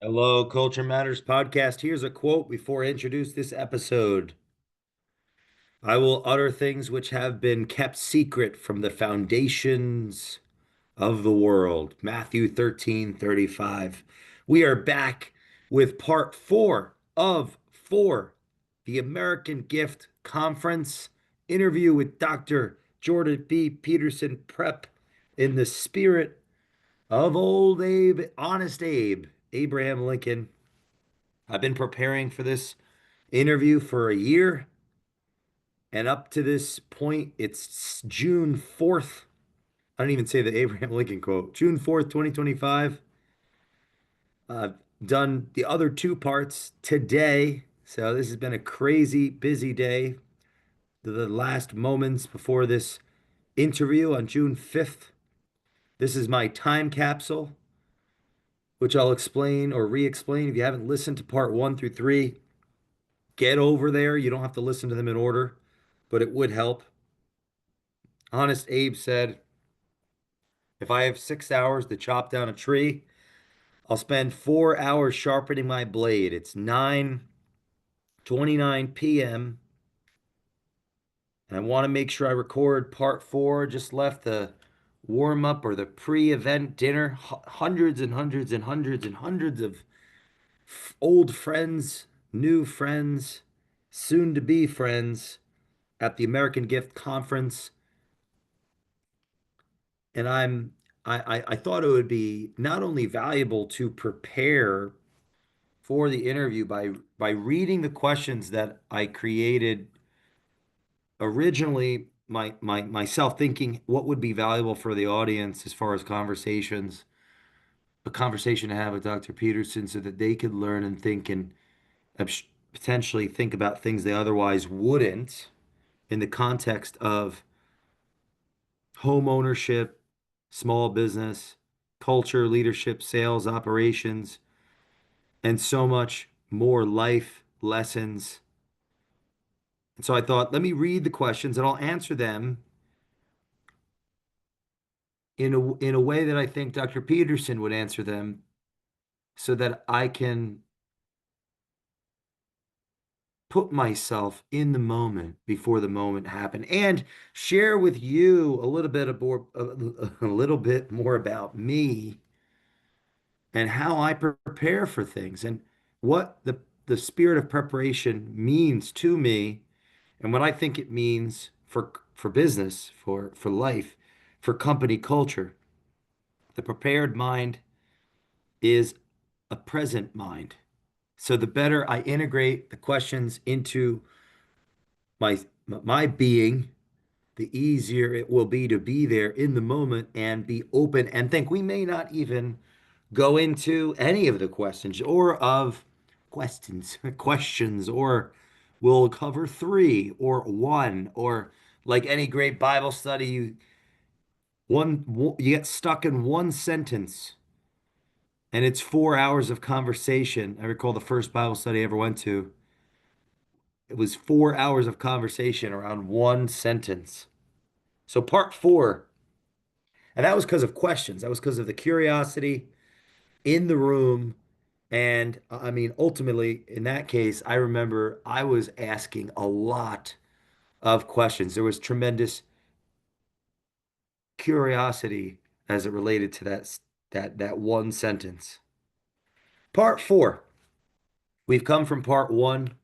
Hello, Culture Matters podcast. Here's a quote before I introduce this episode. I will utter things which have been kept secret from the foundations of the world. Matthew 13:35. We are back with part four, the American Gift Conference interview with Dr. Jordan B. Peterson, prep in the spirit of old Abe, honest Abe, Abraham Lincoln. I've been preparing for this interview for a year, and up to this point, it's June 4th. I don't even say the Abraham Lincoln quote. June 4th, 2025. I've done the other two parts today. So this has been a crazy busy day. The last moments before this interview on June 5th. This is my time capsule, which I'll explain or re-explain. If you haven't listened to part one through three, get over there. You don't have to listen to them in order, but it would help. Honest Abe said, if I have 6 hours to chop down a tree, I'll spend 4 hours sharpening my blade. It's 9:29 p.m. and I want to make sure I record part four. Just left the warm up or the pre-event dinner. Hundreds and hundreds and hundreds and hundreds of old friends, new friends, soon to be friends at the American Gift Conference. And I thought it would be not only valuable to prepare for the interview by reading the questions that I created originally, myself thinking what would be valuable for the audience as far as conversations, a conversation to have with Dr. Peterson so that they could learn and think and potentially think about things they otherwise wouldn't in the context of home ownership, small business, culture, leadership, sales, operations, and so much more life lessons. And so I thought, let me read the questions and I'll answer them in a way that I think Dr. Peterson would answer them so that I can put myself in the moment before the moment happened and share with you a little bit more about me and how I prepare for things and what the spirit of preparation means to me and what I think it means for business, for life, for company culture. The prepared mind is a present mind. So the better I integrate the questions into my being, the easier it will be to be there in the moment and be open and think. We may not even go into any of the questions or of questions, or we'll cover three or one, or like any great Bible study, you get stuck in one sentence and it's 4 hours of conversation. I recall the first Bible study I ever went to. It was 4 hours of conversation around one sentence. So part four, and that was because of questions. That was because of the curiosity in the room. And I mean, ultimately, in that case, I remember I was asking a lot of questions. There was tremendous curiosity as it related to that one sentence. Part four. We've come from part one,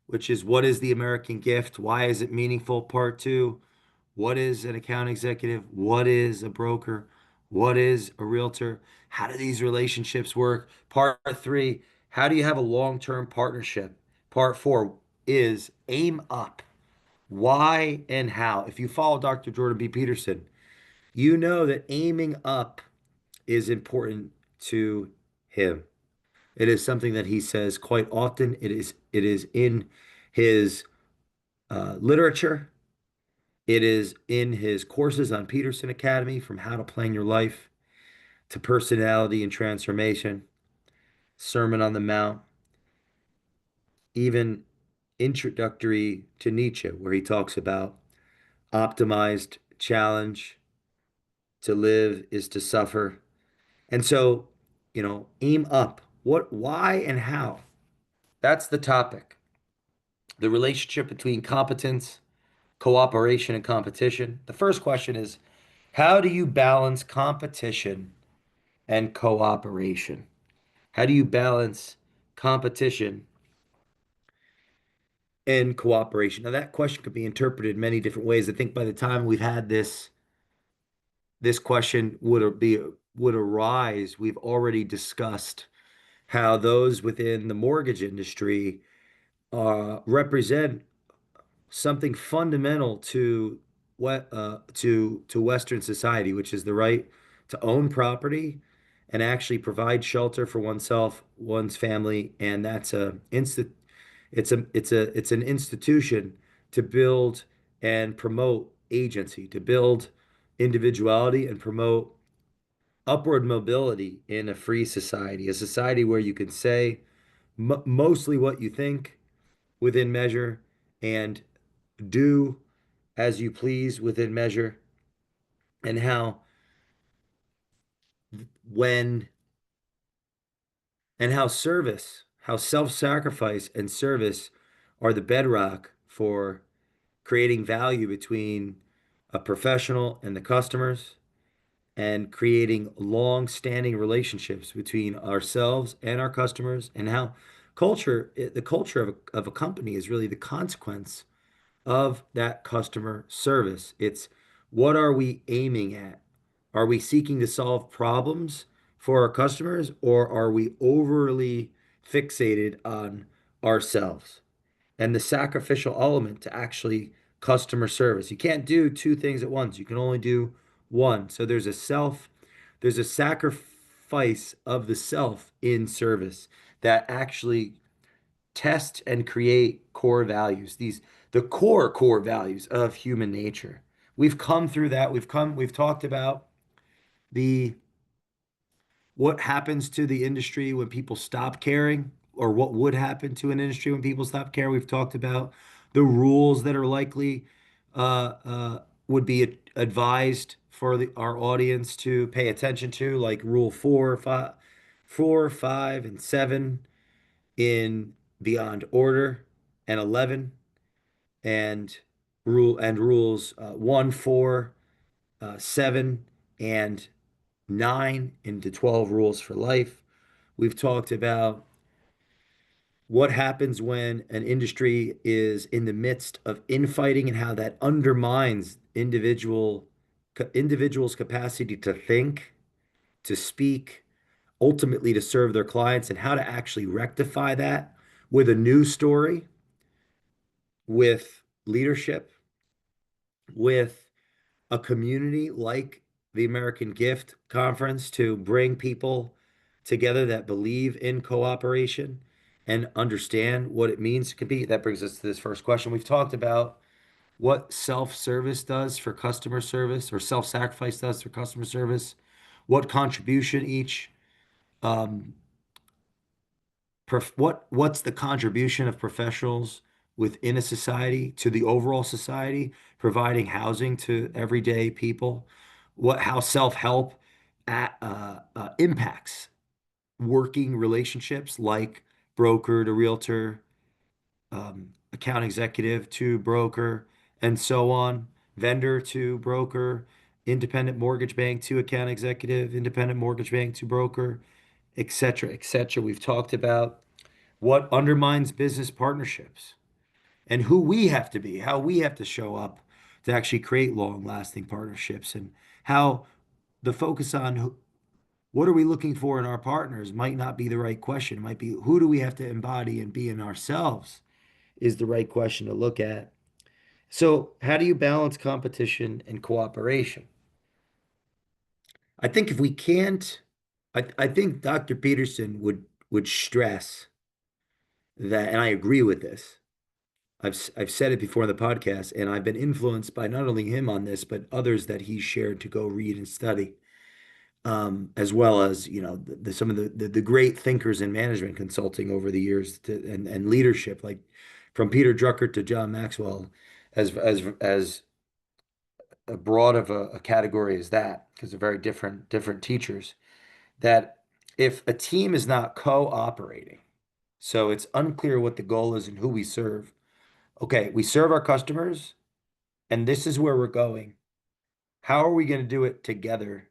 which is what is the American gift? Why is it meaningful? Part two, what is an account executive? What is a broker? What is a realtor? How do these relationships work? Part three, how do you have a long-term partnership? Part four is aim up. Why and how? If you follow Dr. Jordan B. Peterson, you know that aiming up is important to him. It is something that he says quite often. It is in his literature. It is in his courses on Peterson Academy, from how to plan your life to personality and transformation, Sermon on the Mount, even introductory to Nietzsche, where he talks about optimized challenge, to live is to suffer. And so, aim up. Why, and how? That's the topic. The relationship between competence, cooperation, and competition. The first question is, how do you balance competition and cooperation? How do you balance competition and cooperation? Now, that question could be interpreted many different ways. I think by the time we've had this question would arise, we've already discussed how those within the mortgage industry represent something fundamental to what to Western society, which is the right to own property and actually provide shelter for oneself, one's family, and that's a insti it's an institution to build and promote agency, to build individuality and promote upward mobility in a free society, a society where you can say mostly what you think within measure and do as you please within measure, and how when and how service, how self-sacrifice and service are the bedrock for creating value between a professional and the customers and creating long-standing relationships between ourselves and our customers, and how the culture of a company is really the consequence of that customer service. It's what are we aiming at? Are we seeking to solve problems for our customers, or are we overly fixated on ourselves and the sacrificial element to actually customer service? You can't do two things at once. You can only do one. So there's a sacrifice of the self in service that actually test and create core values, the core values of human nature. We've come through that. We've talked about the what happens to the industry when people stop caring, or what would happen to an industry when people stop caring. We've talked about the rules that are likely would be advised for our audience to pay attention to, like rule 4, 5, and 7 in Beyond Order, and 11, and rules 1, 4, 7, and 9 into 12 rules for life. We've talked about what happens when an industry is in the midst of infighting and how that undermines individuals' capacity to think, to speak, ultimately to serve their clients, and how to actually rectify that with a news story, with leadership, with a community like the American Gift Conference to bring people together that believe in cooperation and understand what it means to compete. That brings us to this first question. We've talked about what self-service does for customer service, or self-sacrifice does for customer service, what contribution each um, what's the contribution of professionals within a society to the overall society, providing housing to everyday people, how self-help impacts working relationships, like broker to realtor, account executive to broker, and so on, vendor to broker, independent mortgage bank to account executive, independent mortgage bank to broker, etc., etc. We've talked about what undermines business partnerships and who we have to be, how we have to show up to actually create long-lasting partnerships, and how the focus on what are we looking for in our partners might not be the right question. It might be, who do we have to embody and be in ourselves is the right question to look at. So, how do you balance competition and cooperation? I think if we can't, I think Dr. Peterson would stress that, and I agree with this. I've said it before in the podcast, and I've been influenced by not only him on this, but others that he shared to go read and study, as well as some of the great thinkers in management consulting over the years, and leadership, like from Peter Drucker to John Maxwell, as broad of a category as that, because they're very different teachers. That if a team is not cooperating, so it's unclear what the goal is and who we serve. Okay, we serve our customers, and this is where we're going. How are we going to do it together?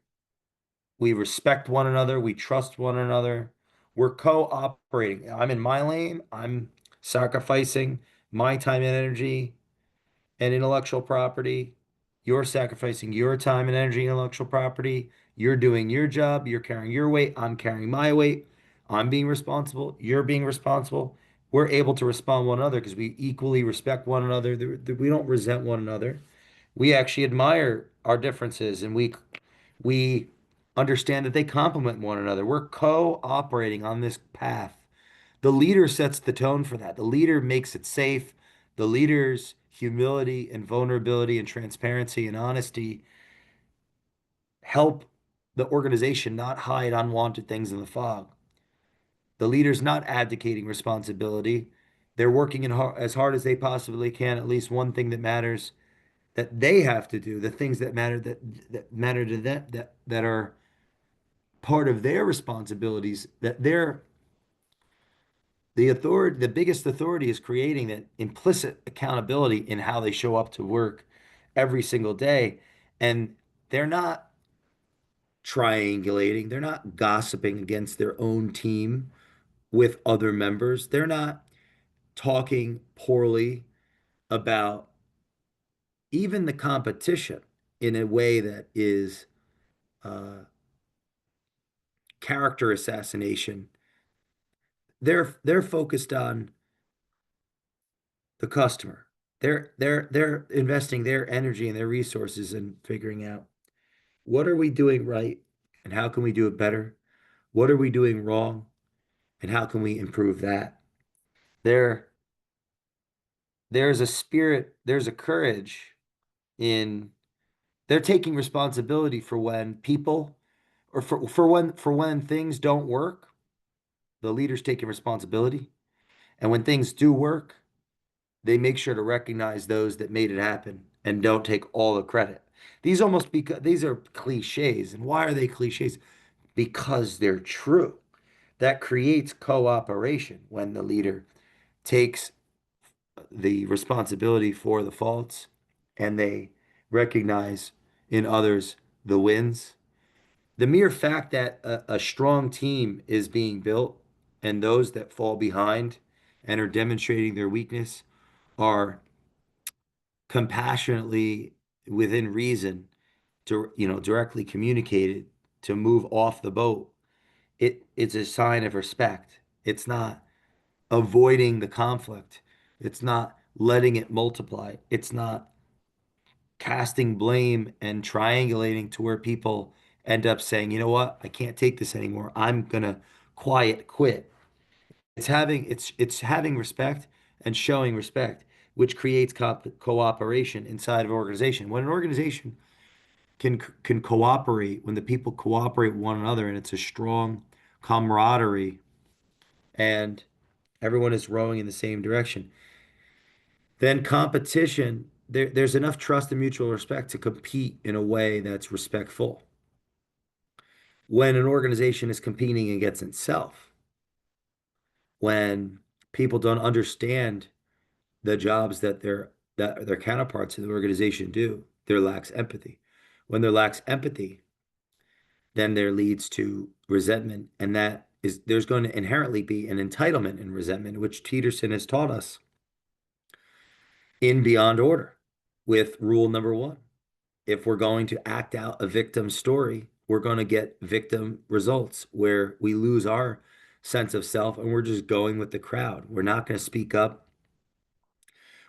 We respect one another, we trust one another, we're cooperating. I'm in my lane, I'm sacrificing my time and energy and intellectual property. You're sacrificing your time and energy, intellectual property. You're doing your job. You're carrying your weight. I'm carrying my weight. I'm being responsible. You're being responsible. We're able to respond to one another because we equally respect one another. We don't resent one another. We actually admire our differences and we understand that they complement one another. We're cooperating on this path. The leader sets the tone for that. The leader makes it safe. The leader's humility and vulnerability and transparency and honesty help the organization not hide unwanted things in the fog. The leader's not abdicating responsibility. They're working as hard as they possibly can. At least one thing that matters that they have to do, the things that matter to them, that are part of their responsibilities, that they're the authority, the biggest authority is creating that implicit accountability in how they show up to work every single day. And they're not triangulating, they're not gossiping against their own team with other members. They're not talking poorly about even the competition in a way that is uh, character assassination. They're focused on the customer. They're investing their energy and their resources in figuring out what are we doing right and how can we do it better? What are we doing wrong and how can we improve that? There there's a spirit, there's a courage in they're taking responsibility for when people or for when things don't work, the leader's taking responsibility. And when things do work, they make sure to recognize those that made it happen and don't take all the credit. These are cliches. And why are they cliches? Because they're true. That creates cooperation when the leader takes the responsibility for the faults and they recognize in others the wins. The mere fact that a strong team is being built and those that fall behind and are demonstrating their weakness are compassionately within reason to directly communicated to move off the boat. It's a sign of respect. It's not avoiding the conflict. It's not letting it multiply. It's not casting blame and triangulating to where people end up saying, you know what, I can't take this anymore. I'm gonna quiet quit. It's having respect and showing respect, which creates cooperation inside of an organization. When an organization can cooperate, when the people cooperate with one another, and it's a strong camaraderie, and everyone is rowing in the same direction, then competition, there's enough trust and mutual respect to compete in a way that's respectful. When an organization is competing against itself, when people don't understand the jobs that their counterparts in the organization do, there lacks empathy. When there lacks empathy, then there leads to resentment, and that is there's going to inherently be an entitlement in resentment, which Peterson has taught us in Beyond Order with rule number one. If we're going to act out a victim story, we're going to get victim results where we lose our sense of self and we're just going with the crowd. We're not going to speak up.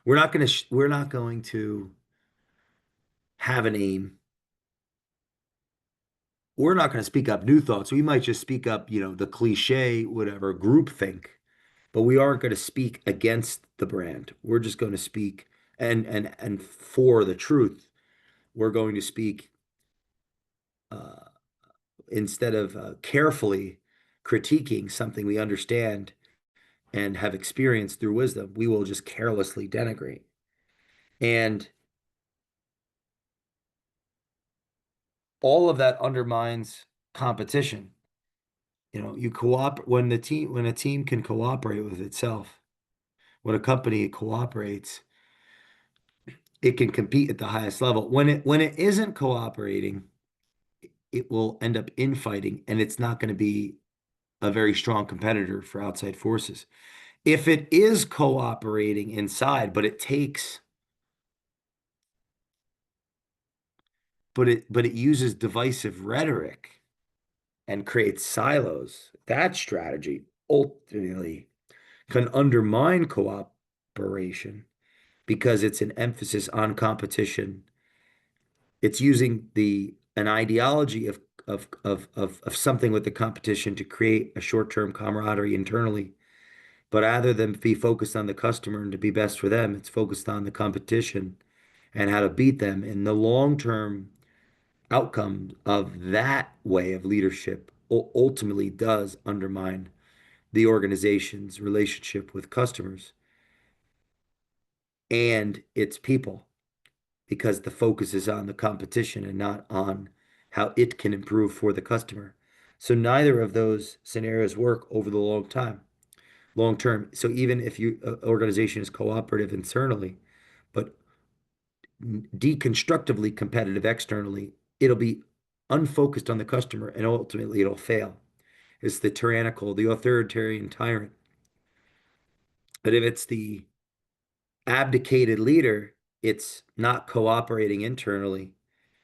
We're not going to have an aim. We're not going to speak up new thoughts. We might just speak up, the cliche, whatever, groupthink, but we aren't going to speak against the brand. We're just going to speak and for the truth. We're going to speak uh, instead of carefully critiquing something we understand and have experienced through wisdom, we will just carelessly denigrate. And all of that undermines competition. You cooperate when a team can cooperate with itself, when a company cooperates, it can compete at the highest level. When it isn't cooperating, it will end up infighting, and it's not going to be a very strong competitor for outside forces. If it is cooperating inside, but it uses divisive rhetoric and creates silos, that strategy ultimately can undermine cooperation because it's an emphasis on competition. It's using the an ideology of something with the competition to create a short-term camaraderie internally. But rather than be focused on the customer and to be best for them, it's focused on the competition and how to beat them. And the long-term outcome of that way of leadership ultimately does undermine the organization's relationship with customers and its people because the focus is on the competition and not on how it can improve for the customer. So neither of those scenarios work over the long term. So even if you organization is cooperative internally, but deconstructively competitive externally, it'll be unfocused on the customer and ultimately it'll fail. It's the tyrannical, the authoritarian tyrant. But if it's the abdicated leader, it's not cooperating internally.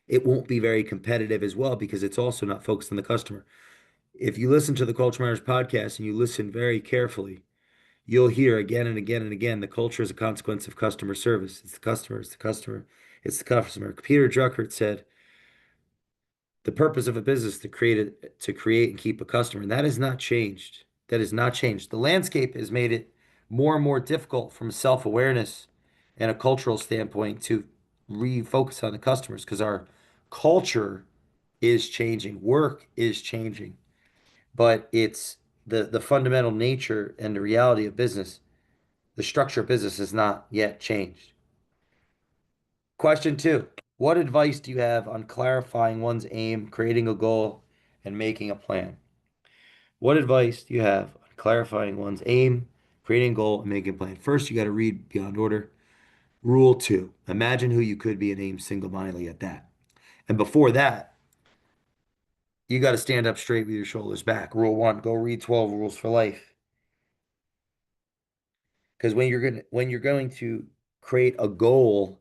It won't be very competitive as well because it's also not focused on the customer. If you listen to the Culture Matters podcast and you listen very carefully, you'll hear again and again and again the culture is a consequence of customer service. It's the customer, it's the customer, it's the customer. Peter Drucker said, the purpose of a business to create and keep a customer. And that has not changed. That has not changed. The landscape has made it more and more difficult from self-awareness and a cultural standpoint to refocus on the customers because our culture is changing, work is changing, but it's the fundamental nature and the reality of business. The structure of business has not yet changed. Question two, what advice do you have on clarifying one's aim, creating a goal, and making a plan? What advice do you have on clarifying one's aim, creating a goal, and making a plan? First, you got to read Beyond Order. Rule two, imagine who you could be and aim single-mindedly at that. And before that, you got to stand up straight with your shoulders back. Rule one, go read 12 Rules for Life. Because when you're going to create a goal,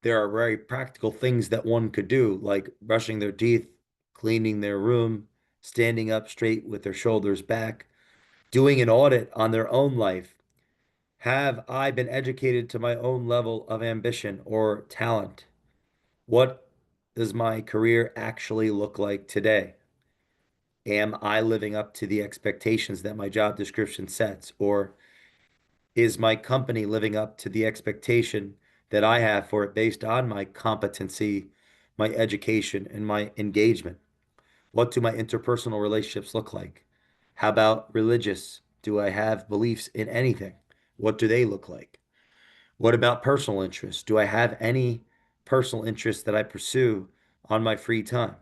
there are very practical things that one could do, like brushing their teeth, cleaning their room, standing up straight with their shoulders back, doing an audit on their own life. Have I been educated to my own level of ambition or talent? What does my career actually look like today? Am I living up to the expectations that my job description sets? Or is my company living up to the expectation that I have for it based on my competency, my education, and my engagement? What do my interpersonal relationships look like? How about religious? Do I have beliefs in anything? What do they look like? What about personal interests? Do I have any personal interests that I pursue on my free time?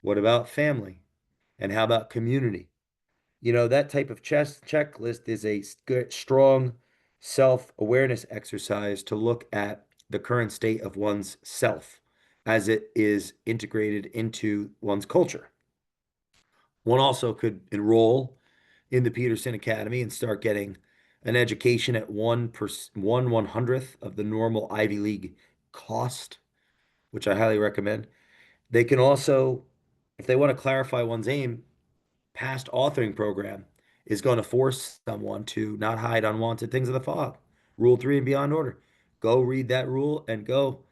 What about family? And how about community? That type of checklist is a strong self-awareness exercise to look at the current state of one's self as it is integrated into one's culture. One also could enroll in the Peterson Academy and start getting an education at 1/100th of the normal Ivy League cost, which I highly recommend. They can also, if they want to clarify one's aim, past authoring program is going to force someone to not hide unwanted things in the fog. Rule three and Beyond Order. Go read that rule and go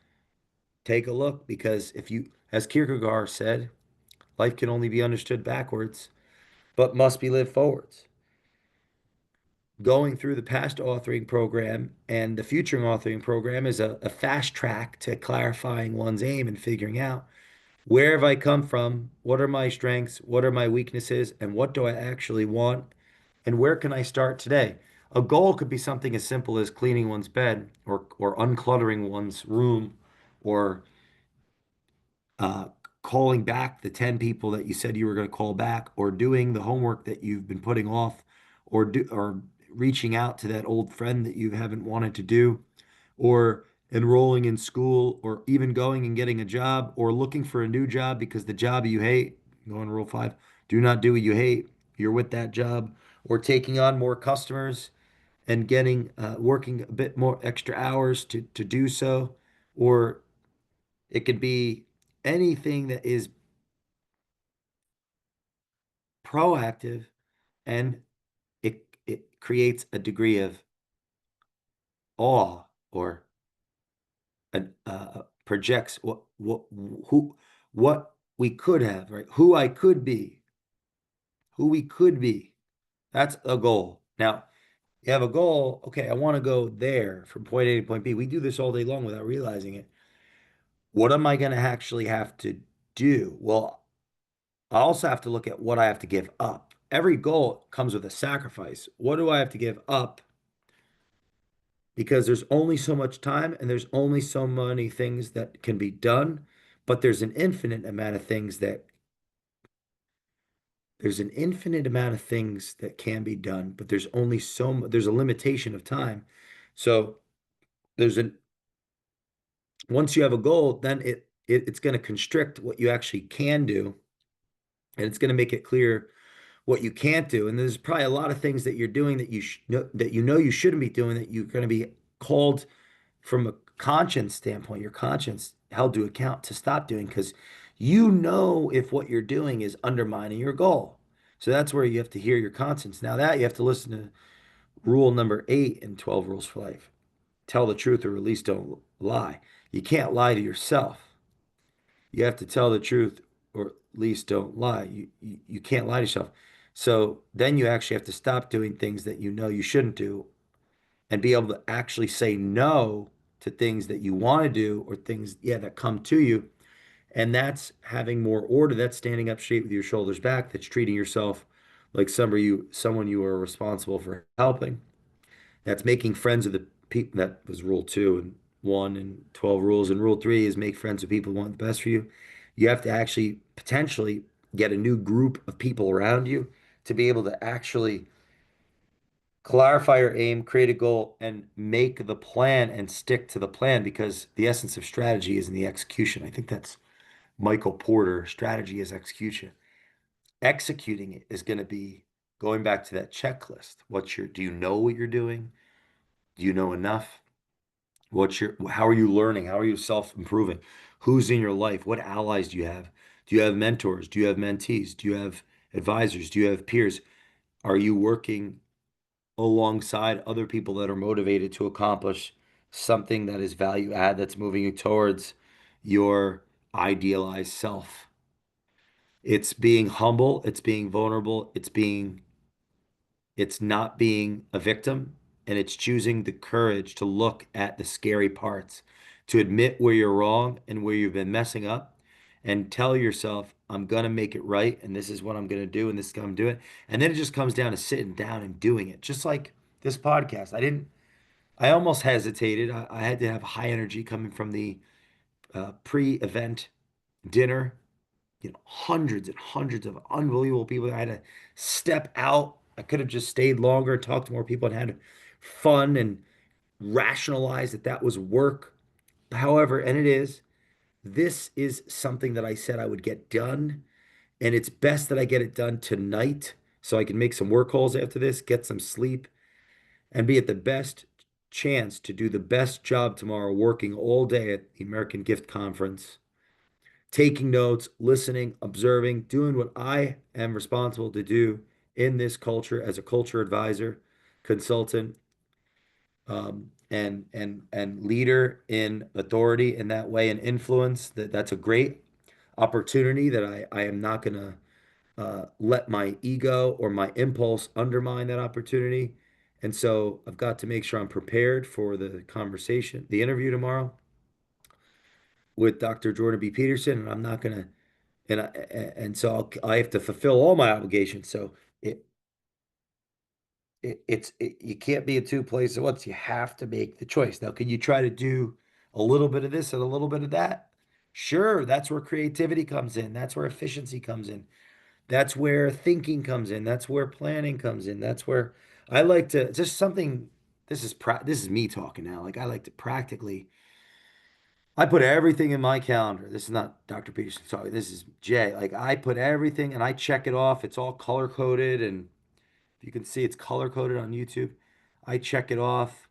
take a look because if you, as Kierkegaard said, life can only be understood backwards, but must be lived forwards. Going through the past authoring program and the future authoring program is a fast track to clarifying one's aim and figuring out where have I come from? What are my strengths? What are my weaknesses? And what do I actually want? And where can I start today? A goal could be something as simple as cleaning one's bed or uncluttering one's room or calling back the 10 people that you said you were going to call back, or doing the homework that you've been putting off, or reaching out to that old friend that you haven't wanted to do, or enrolling in school, or even going and getting a job, or looking for a new job because the job you hate, go on rule 5, do not do what you hate. You're with that job, or taking on more customers and getting working a bit more extra hours to do so, or it could be anything that is proactive, and it creates a degree of awe, or projects what we could have, right? Who I could be, who we could be. That's a goal. Now, you have a goal. Okay, I want to go there from point A to point B. We do this all day long without realizing it. What am I going to actually have to do? Well, I also have to look at what I have to give up. Every goal comes with a sacrifice. What do I have to give up? Because there's only so much time and there's only so many things that can be done, but there's an infinite amount of things that can be done, but there's only there's a limitation of time. So there's an once you have a goal, then it's going to constrict what you actually can do, and it's going to make it clear what you can't do. And there's probably a lot of things that you're doing that you know you shouldn't be doing, that you're going to be called from a conscience standpoint, your conscience held to account to stop doing, because you know if what you're doing is undermining your goal. So that's where you have to hear your conscience. Now that you have to listen to rule number 8 in 12 Rules for Life. Tell the truth, or at least don't lie. You can't lie to yourself. You have to tell the truth, or at least don't lie. You can't lie to yourself. So then you actually have to stop doing things that you know you shouldn't do, and be able to actually say no to things that you want to do, or things, yeah, that come to you. And that's having more order. That's standing up straight with your shoulders back. That's treating yourself like someone you are responsible for helping. That's making friends with the people. That was rule 2 and 1 and 12 rules. And rule 3 is make friends with people who want the best for you. You have to actually potentially get a new group of people around you to be able to actually clarify your aim, create a goal, and make the plan and stick to the plan, because the essence of strategy is in the execution. I think that's Michael Porter. Strategy is execution. Executing it is going to be going back to that checklist. Do you know what you're doing? Do you know enough? How are you learning? How are you self-improving? Who's in your life? What allies do you have? Do you have mentors? Do you have mentees? Do you have advisors? Do you have peers? Are you working alongside other people that are motivated to accomplish something that is value add, that's moving you towards your idealized self? It's being humble, it's being vulnerable, it's not being a victim, and it's choosing the courage to look at the scary parts, to admit where you're wrong and where you've been messing up, and tell yourself, I'm gonna make it right, and this is what I'm gonna do, and this is what I'm doing. And then it just comes down to sitting down and doing it. Just like this podcast. I almost hesitated. I had to have high energy coming from the pre-event dinner, hundreds and hundreds of unbelievable people. I had to step out. I could have just stayed longer, talked to more people, and had fun, and rationalized that that was work. However, and it is, this is something that I said I would get done, and it's best that I get it done tonight so I can make some work calls after this, get some sleep, and be at the best chance to do the best job tomorrow, working all day at the American Gift Conference, taking notes, listening, observing, doing what I am responsible to do in this culture as a culture advisor, consultant, and leader in authority in that way, and influence. That's a great opportunity that I am not going to let my ego or my impulse undermine that opportunity. And so I've got to make sure I'm prepared for the conversation, the interview tomorrow with Dr. Jordan B. Peterson, and I'm not going to and so I have to fulfill all my obligations. So it, you can't be in two places at once. You have to make the choice. Now, can you try to do a little bit of this and a little bit of that? Sure, that's where creativity comes in. That's where efficiency comes in. That's where thinking comes in. That's where planning comes in. That's where I like to just something. This is me talking now. Like I like to practically. I put everything in my calendar. This is not Dr. Peterson talking. This is Jay. Like I put everything and I check it off. It's all color coded, and if you can see, it's color coded on YouTube. I check it off,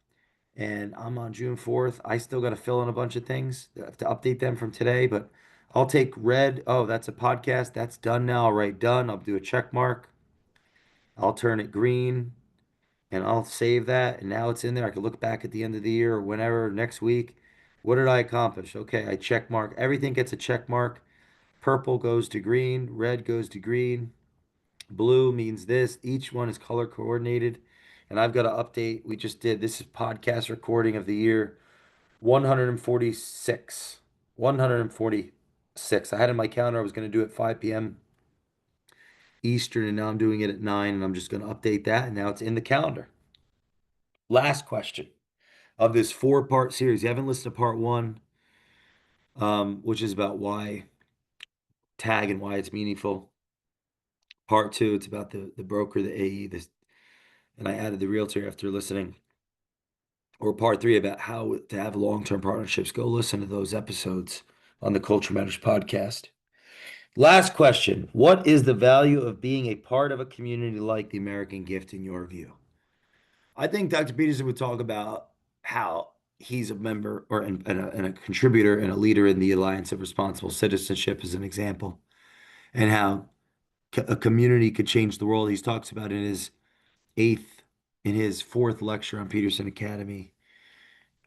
and I'm on June 4th. I still got to fill in a bunch of things. I have to update them from today, but I'll take red. Oh, that's a podcast. That's done now. I'll write done. I'll do a check mark. I'll turn it green and I'll save that. And now it's in there. I can look back at the end of the year or whenever next week. What did I accomplish? Okay, I check mark. Everything gets a check mark. Purple goes to green, red goes to green, blue means this. Each one is color coordinated. And I've got to update. We just did this is podcast recording of the year 146. 146. I had in my calendar I was going to do it 5 p.m. Eastern, and now I'm doing it at 9, and I'm just going to update that, and now it's in the calendar. Last question of this four-part series. You haven't listened to part one, which is about why tag and why it's meaningful. Part two, it's about the broker, the AE, this, and I added the realtor after listening. Or part three about how to have long-term partnerships. Go listen to those episodes on the Culture Matters podcast. Last question. What is the value of being a part of a community like the American Gift in your view? I think Dr. Peterson would talk about how he's a member or and a contributor and a leader in the Alliance of Responsible Citizenship as an example, and how a community could change the world. He talks about eighth, in his fourth lecture on Peterson Academy,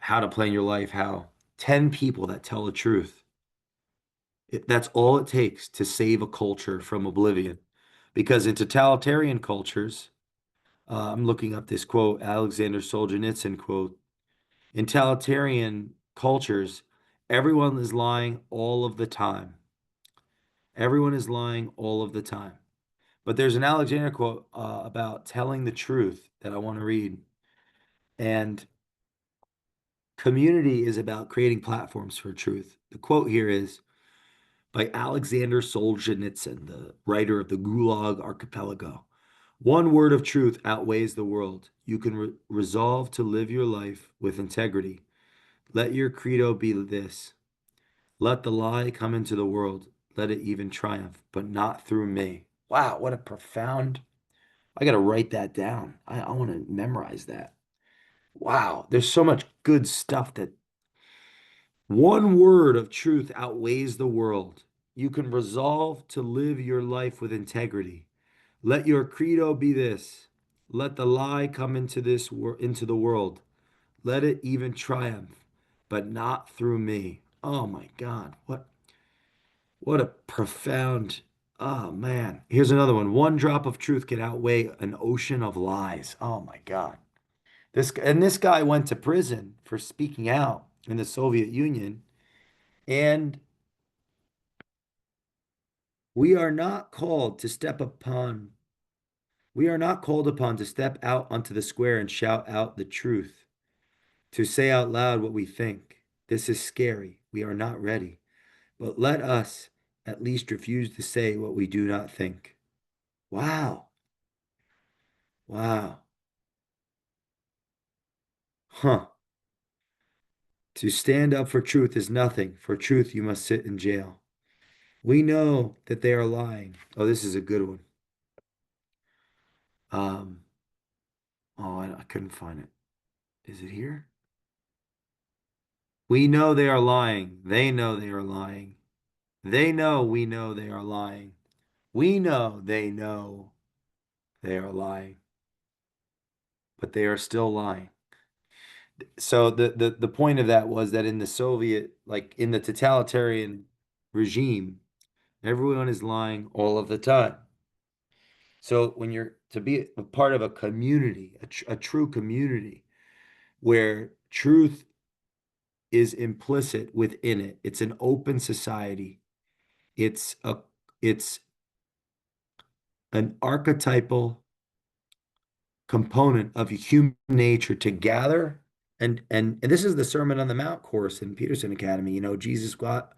how to plan your life, how 10 people that tell the truth. That's all it takes to save a culture from oblivion. Because in totalitarian cultures, I'm looking up this quote, Alexander Solzhenitsyn quote. In totalitarian cultures, everyone is lying all of the time. Everyone is lying all of the time. But there's an Alexander quote about telling the truth that I want to read. And community is about creating platforms for truth. The quote here is by Alexander Solzhenitsyn, the writer of the Gulag Archipelago. One word of truth outweighs the world. You can resolve to live your life with integrity. Let your credo be this. Let the lie come into the world. Let it even triumph, but not through me. Wow, what a profound. I got to write that down. I want to memorize that. Wow, there's so much good stuff that one word of truth outweighs the world. You can resolve to live your life with integrity. Let your credo be this. Let the lie come into the world. Let it even triumph, but not through me. Oh my God, what a profound. Oh man. Here's another one. One drop of truth can outweigh an ocean of lies. Oh my God. This guy went to prison for speaking out in the Soviet Union, and we are not called to step upon we are not called upon to step out onto the square and shout out the truth, to say out loud what we think. This is scary. We are not ready. But let us at least refuse to say what we do not think. Wow. Wow. Huh. To stand up for truth is nothing. For truth, you must sit in jail. We know that they are lying. Oh, this is a good one. Um, oh, I couldn't find it. Is it here? We know they are lying. They know they are lying. They know we know they are lying. We know they know they are lying, but they are still lying. So the point of that was that in the Soviet, like in the totalitarian regime, everyone is lying all of the time. So when you're to be a part of a community, a true community where truth is implicit within it, it's an open society. It's a it's an archetypal component of human nature to gather and this is the Sermon on the Mount course in Peterson Academy. Jesus got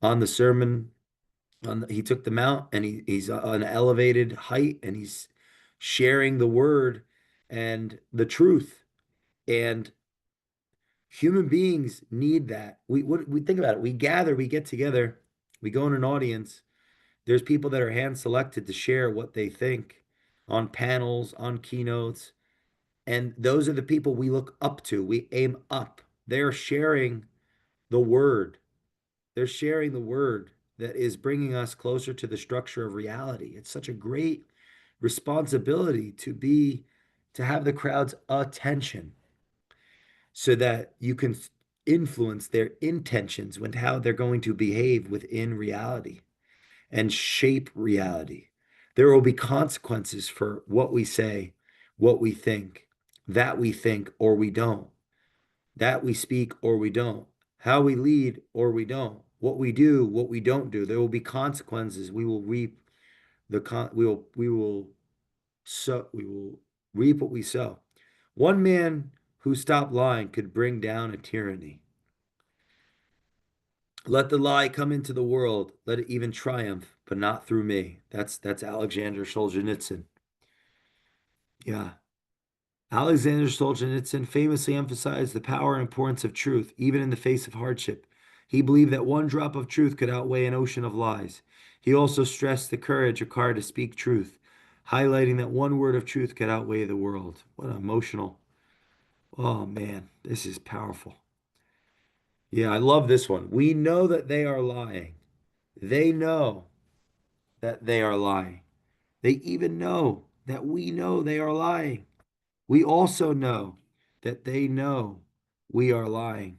on the sermon he took the mount, and he's on an elevated height, and he's sharing the word and the truth. And human beings need that. We think about it. We gather, we get together, we go in an audience. There's people that are hand selected to share what they think on panels, on keynotes. And those are the people we look up to. We aim up. They're sharing the word. They're sharing the word that is bringing us closer to the structure of reality. It's such a great responsibility to have the crowd's attention so that you can influence their intentions with how they're going to behave within reality and shape reality. There will be consequences for what we say, what we think, that we think or we don't, that we speak or we don't, how we lead or we don't, what we do, what we don't do. There will be consequences. We will reap we will reap what we sow. One man who stopped lying could bring down a tyranny. Let the lie come into the world, let it even triumph, but not through me. That's Alexander Solzhenitsyn. Yeah. Alexander Solzhenitsyn famously emphasized the power and importance of truth, even in the face of hardship. He believed that one drop of truth could outweigh an ocean of lies. He also stressed the courage required to speak truth, highlighting that one word of truth could outweigh the world. What an emotional. Oh man, this is powerful. Yeah, I love this one. We know that they are lying. They know that they are lying. They even know that we know they are lying. We also know that they know we are lying.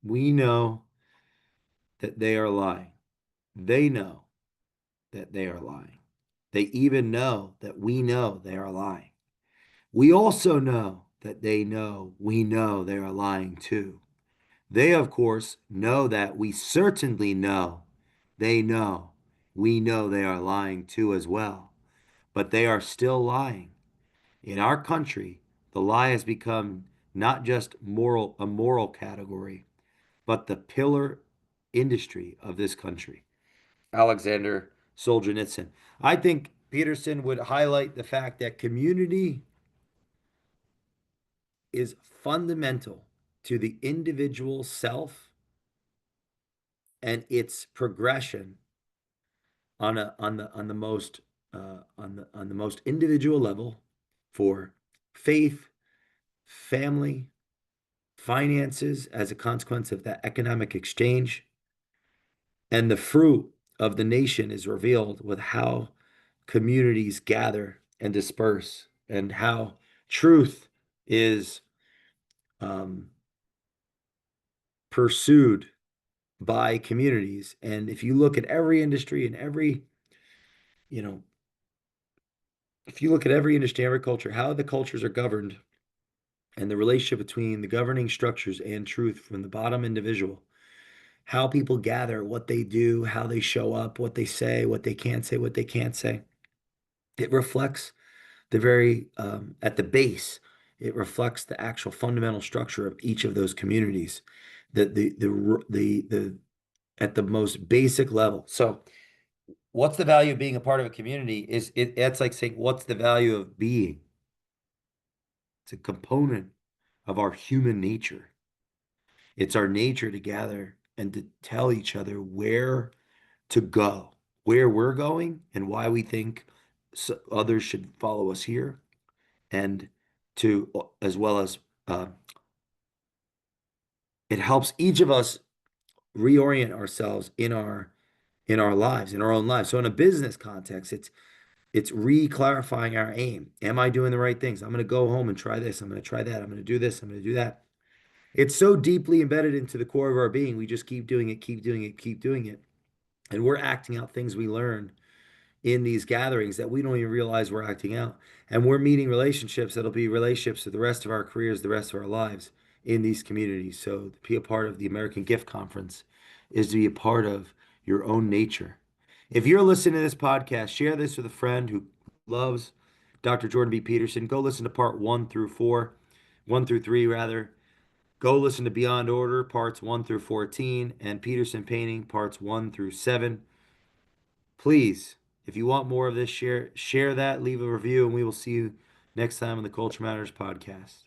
We know that they are lying. They know that they are lying. They even know that we know they are lying. We also know that they know we know they are lying too. They, of course, know that we certainly know they know we know they are lying too as well. But they are still lying. In our country, the lie has become not just a moral category, but the pillar industry of this country. Alexander Solzhenitsyn. I think Peterson would highlight the fact that community is fundamental to the individual self and its progression on the most on the most individual level for faith, family, finances as a consequence of that economic exchange. And the fruit of the nation is revealed with how communities gather and disperse, and how truth is um, pursued by communities. And if you look at every industry and you know, if you look at every industry, every culture, how the cultures are governed and the relationship between the governing structures and truth from the bottom individual, how people gather, what they do, how they show up, what they say, what they can't say, what they can't say. It reflects the very, at the base, it reflects the actual fundamental structure of each of those communities, the at the most basic level. So, what's the value of being a part of a community? It's like saying, what's the value of being? It's a component of our human nature. It's our nature to gather and to tell each other where to go, where we're going, and why we think others should follow us here, and to as well as it helps each of us reorient ourselves in our lives, in our own lives. So in a business context, it's re-clarifying our aim. Am I doing the right things? I'm going to go home and try this. I'm going to try that. I'm going to do this. I'm going to do that. It's so deeply embedded into the core of our being. We just keep doing it, keep doing it, keep doing it. And we're acting out things we learn in these gatherings that we don't even realize we're acting out. And we're meeting relationships that'll be relationships for the rest of our careers, the rest of our lives in these communities. So to be a part of the American Gift Conference is to be a part of your own nature. If you're listening to this podcast, share this with a friend who loves Dr. Jordan B. Peterson. Go listen to part 1 through 4, 1 through 3 rather. Go listen to Beyond Order parts 1 through 14 and Peterson Painting parts 1 through 7. Please, if you want more of this, share that, leave a review, and we will see you next time on the Culture Matters podcast.